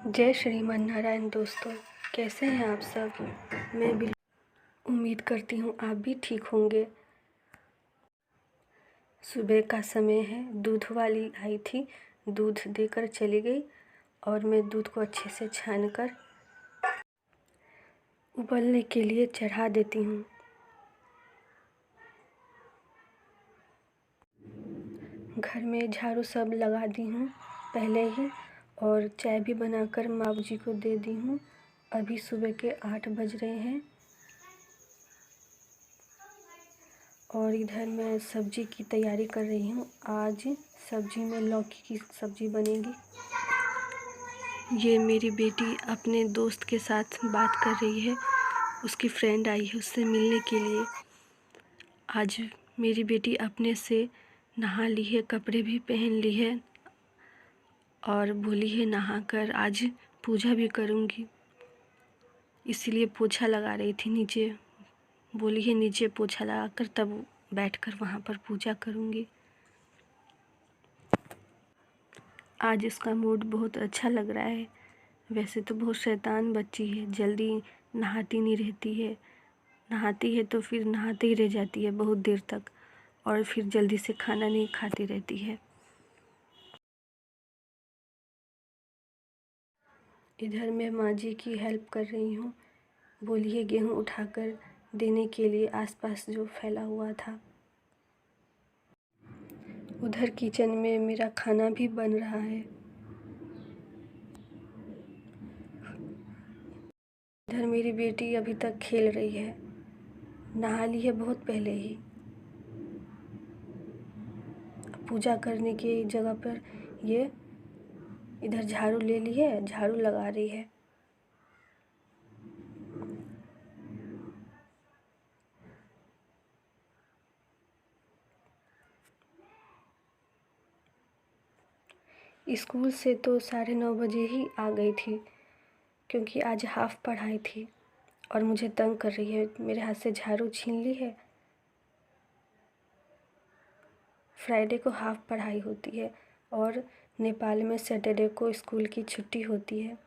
जय श्रीमान नारायण। दोस्तों, कैसे हैं आप सब? मैं बिल्कुल उम्मीद करती हूँ आप भी ठीक होंगे। सुबह का समय है, दूध वाली आई थी, दूध देकर चली गई और मैं दूध को अच्छे से छानकर उबलने के लिए चढ़ा देती हूँ। घर में झाड़ू सब लगा दी हूँ पहले ही और चाय भी बनाकर बाबूजी को दे दी हूँ। अभी सुबह के 8 बज रहे हैं और इधर मैं सब्जी की तैयारी कर रही हूँ। आज सब्जी में लौकी की सब्जी बनेगी। ये मेरी बेटी अपने दोस्त के साथ बात कर रही है, उसकी फ्रेंड आई है उससे मिलने के लिए। आज मेरी बेटी अपने से नहा ली है, कपड़े भी पहन ली है और बोली है नहाकर आज पूजा भी करूँगी, इसीलिए पोछा लगा रही थी नीचे। बोली है नीचे पोछा लगाकर तब बैठकर वहाँ पर पूजा करूँगी। आज इसका मूड बहुत अच्छा लग रहा है। वैसे तो बहुत शैतान बच्ची है, जल्दी नहाती नहीं रहती है, नहाती है तो फिर नहाते ही रह जाती है बहुत देर तक और फिर जल्दी से खाना नहीं खाती रहती है। इधर मैं माँ जी की हेल्प कर रही हूँ। बोली है गेहूँ उठाकर देने के लिए आसपास जो फैला हुआ था। उधर किचन में मेरा खाना भी बन रहा है। इधर मेरी बेटी अभी तक खेल रही है, नहा ली है बहुत पहले ही। पूजा करने की जगह पर ये इधर झाड़ू ले ली है, झाड़ू लगा रही है। स्कूल से तो 9:30 बजे ही आ गई थी क्योंकि आज हाफ पढ़ाई थी और मुझे तंग कर रही है, मेरे हाथ से झाड़ू छीन ली है। फ्राइडे को हाफ पढ़ाई होती है और नेपाल में सैटरडे को स्कूल की छुट्टी होती है।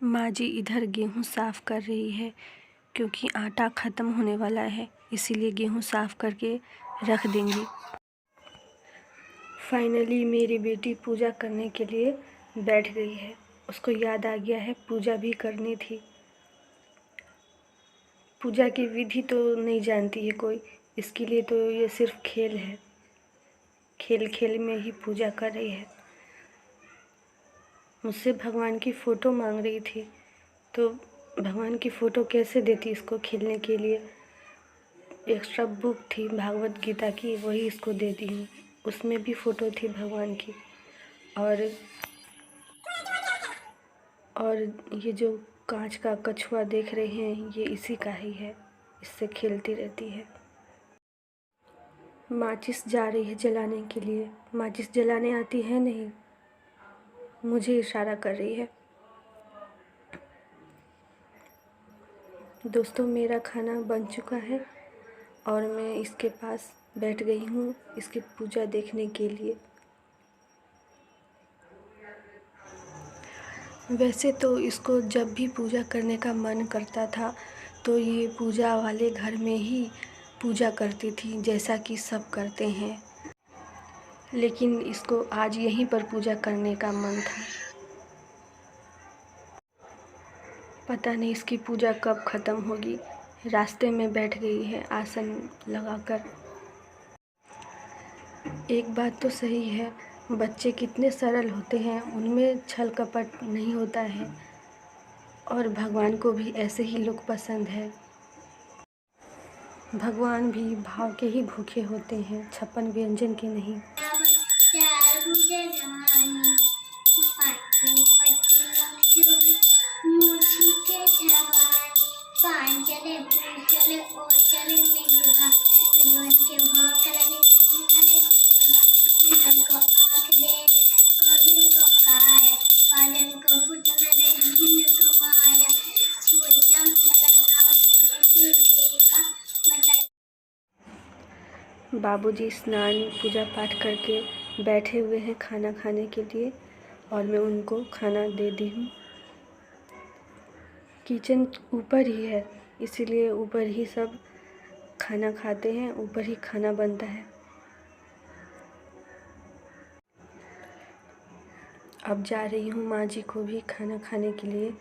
माँ जी इधर गेहूँ साफ़ कर रही है क्योंकि आटा ख़त्म होने वाला है, इसीलिए गेहूँ साफ़ करके रख देंगी। फाइनली मेरी बेटी पूजा करने के लिए बैठ गई है। उसको याद आ गया है पूजा भी करनी थी। पूजा की विधि तो नहीं जानती है कोई, इसके लिए तो ये सिर्फ खेल है। खेल खेल में ही पूजा कर रही है। मुझसे भगवान की फ़ोटो मांग रही थी, तो भगवान की फ़ोटो कैसे देती इसको खेलने के लिए। एक्स्ट्रा बुक थी भागवत गीता की, वही इसको दे दी हूँ। उसमें भी फ़ोटो थी भगवान की। और ये जो कांच का कछुआ देख रहे हैं ये इसी का ही है, इससे खेलती रहती है। माचिस जा रही है जलाने के लिए। माचिस जलाने आती है नहीं, मुझे इशारा कर रही है। दोस्तों, मेरा खाना बन चुका है और मैं इसके पास बैठ गई हूँ इसकी पूजा देखने के लिए। वैसे तो इसको जब भी पूजा करने का मन करता था तो ये पूजा वाले घर में ही पूजा करती थी, जैसा कि सब करते हैं। लेकिन इसको आज यहीं पर पूजा करने का मन था। पता नहीं इसकी पूजा कब ख़त्म होगी। रास्ते में बैठ गई है आसन लगाकर। एक बात तो सही है, बच्चे कितने सरल होते हैं, उनमें छल कपट नहीं होता है और भगवान को भी ऐसे ही लोग पसंद है। भगवान भी भाव के ही भूखे होते हैं, 56 व्यंजन के नहीं। बाबूजी स्नान पूजा पाठ करके बैठे हुए हैं खाना खाने के लिए और मैं उनको खाना दे दी हूँ। किचन ऊपर ही है, इसीलिए ऊपर ही सब खाना खाते हैं, ऊपर ही खाना बनता है। अब जा रही हूँ, माँ जी को भी खाना खाने के लिए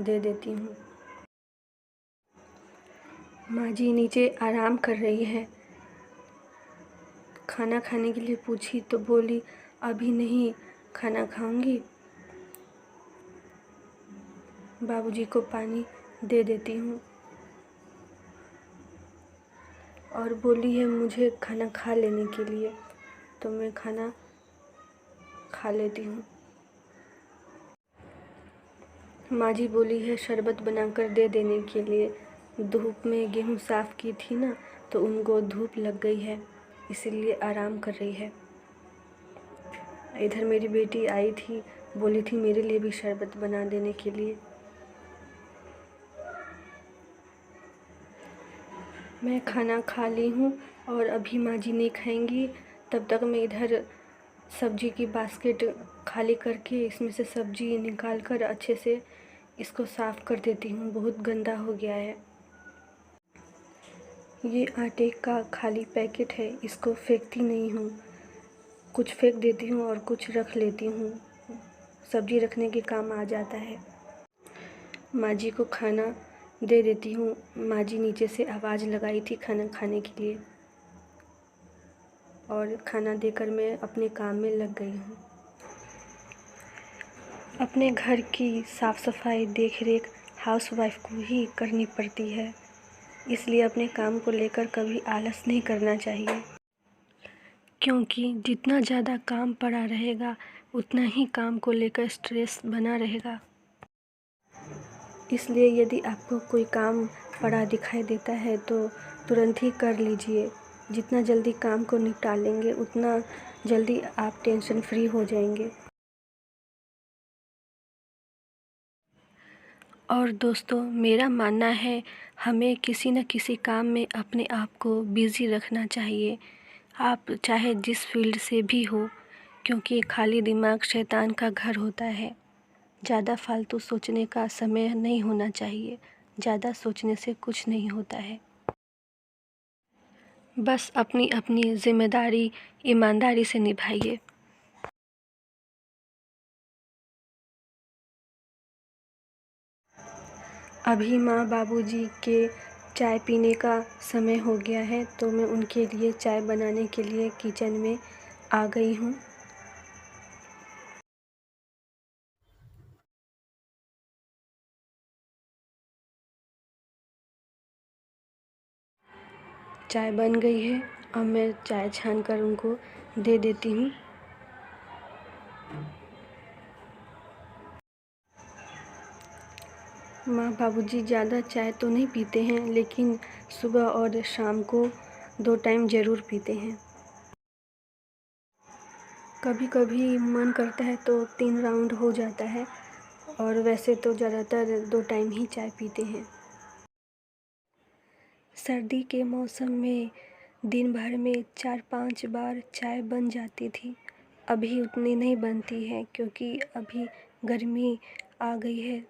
दे देती हूँ। माँ जी नीचे आराम कर रही है। खाना खाने के लिए पूछी तो बोली अभी नहीं खाना खाऊंगी। बाबूजी को पानी दे देती हूँ और बोली है मुझे खाना खा लेने के लिए, तो मैं खाना खा लेती हूँ। माँ जी बोली है शरबत बनाकर दे देने के लिए। धूप में गेहूँ साफ़ की थी ना, तो उनको धूप लग गई है, इसीलिए आराम कर रही है। इधर मेरी बेटी आई थी, बोली थी मेरे लिए भी शरबत बना देने के लिए। मैं खाना खा ली हूँ और अभी माँ जी नहीं खाएंगी, तब तक मैं इधर सब्जी की बास्केट खाली करके इसमें से सब्जी निकाल कर अच्छे से इसको साफ़ कर देती हूँ। बहुत गंदा हो गया है। ये आटे का खाली पैकेट है, इसको फेंकती नहीं हूँ, कुछ फेंक देती हूँ और कुछ रख लेती हूँ, सब्जी रखने के काम आ जाता है। माँ जी को खाना दे देती हूँ। माँ जी नीचे से आवाज़ लगाई थी खाना खाने के लिए और खाना देकर मैं अपने काम में लग गई हूँ। अपने घर की साफ़ सफाई देख रेख हाउसवाइफ को ही करनी पड़ती है, इसलिए अपने काम को लेकर कभी आलस नहीं करना चाहिए, क्योंकि जितना ज़्यादा काम पड़ा रहेगा उतना ही काम को लेकर स्ट्रेस बना रहेगा। इसलिए यदि आपको कोई काम पड़ा दिखाई देता है तो तुरंत ही कर लीजिए। जितना जल्दी काम को निपटा लेंगे उतना जल्दी आप टेंशन फ्री हो जाएंगे। और दोस्तों, मेरा मानना है हमें किसी न किसी काम में अपने आप को बिज़ी रखना चाहिए, आप चाहे जिस फील्ड से भी हो, क्योंकि खाली दिमाग शैतान का घर होता है। ज़्यादा फालतू सोचने का समय नहीं होना चाहिए, ज़्यादा सोचने से कुछ नहीं होता है। बस अपनी अपनी ज़िम्मेदारी ईमानदारी से निभाइए। अभी माँ बाबूजी के चाय पीने का समय हो गया है, तो मैं उनके लिए चाय बनाने के लिए किचन में आ गई हूँ। चाय बन गई है, अब मैं चाय छान कर उनको दे देती हूँ। माँ बाबूजी ज़्यादा चाय तो नहीं पीते हैं, लेकिन सुबह और शाम को 2 टाइम ज़रूर पीते हैं। कभी कभी मन करता है तो 3 राउंड हो जाता है, और वैसे तो ज़्यादातर 2 टाइम ही चाय पीते हैं। सर्दी के मौसम में दिन भर में 4-5 बार चाय बन जाती थी। अभी उतनी नहीं बनती है, क्योंकि अभी गर्मी आ गई है।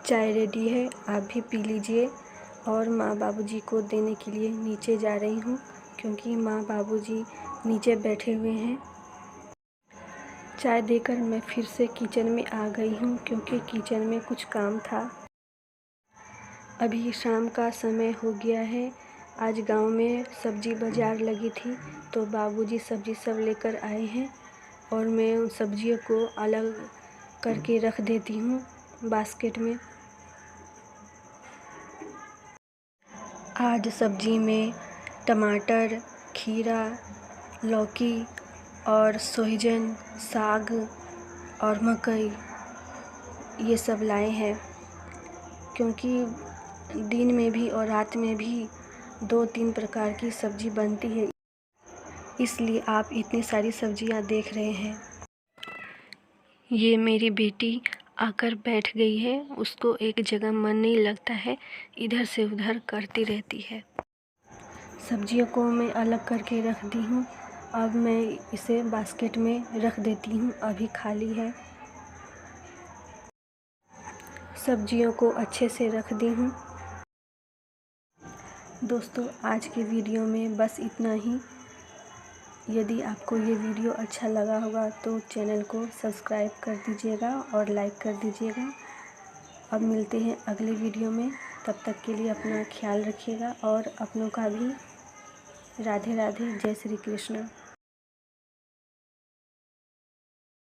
चाय रेडी है, आप भी पी लीजिए। और माँ बाबूजी को देने के लिए नीचे जा रही हूँ, क्योंकि माँ बाबूजी नीचे बैठे हुए हैं। चाय देकर मैं फिर से किचन में आ गई हूँ, क्योंकि किचन में कुछ काम था। अभी शाम का समय हो गया है। आज गांव में सब्जी बाज़ार लगी थी, तो बाबूजी सब्जी सब लेकर आए हैं और मैं उन सब्जियों को अलग करके रख देती हूँ बास्केट में। आज सब्जी में टमाटर, खीरा, लौकी और सोहिजन, साग और मकई ये सब लाए हैं, क्योंकि दिन में भी और रात में भी 2-3 प्रकार की सब्ज़ी बनती है, इसलिए आप इतनी सारी सब्जियां देख रहे हैं। ये मेरी बेटी आकर बैठ गई है। उसको एक जगह मन नहीं लगता है, इधर से उधर करती रहती है। सब्जियों को मैं अलग करके रख दी हूँ। अब मैं इसे बास्केट में रख देती हूँ, अभी खाली है। सब्जियों को अच्छे से रख दी हूँ। दोस्तों, आज के वीडियो में बस इतना ही। यदि आपको ये वीडियो अच्छा लगा होगा तो चैनल को सब्सक्राइब कर दीजिएगा और लाइक कर दीजिएगा। अब मिलते हैं अगले वीडियो में। तब तक के लिए अपना ख्याल रखिएगा और अपनों का भी। राधे राधे, जय श्री कृष्ण।